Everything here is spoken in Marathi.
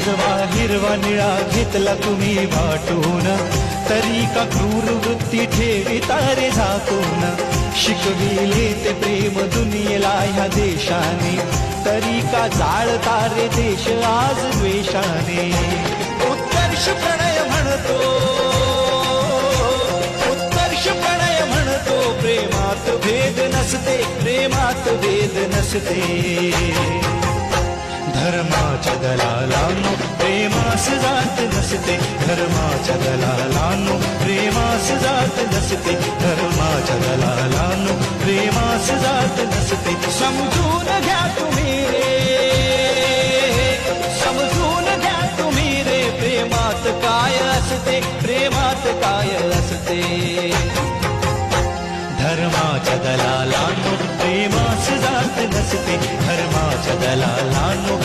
माझवा हिरवा निळा घेतला तुम्ही वाटून, तरी का क्रूर वृत्ती ठेवी तारे झाकून. शिकविले ते प्रेम दुनियेला ह्या देशाने, तरी का जाळता रे देश आज द्वेषाने. उत्कर्ष प्रणय म्हणतो, उत्कर्ष प्रणय म्हणतो, प्रेमात भेद नसते, प्रेमात भेद नसते. धर्माच्या दलालांनो प्रेमास जात नसते, धर्माच्या दलालांनो प्रेमास जात नसते, धर्माच्या दलालांनो प्रेमास जात नसते. समजून घ्या तुम्ही रे, समजून घ्या तुम्ही रे, प्रेमात काय असते, प्रेमात काय असते. धर्माच्या दलालांनो प्रेमास जात नसते, धर्माच्या दलालांनो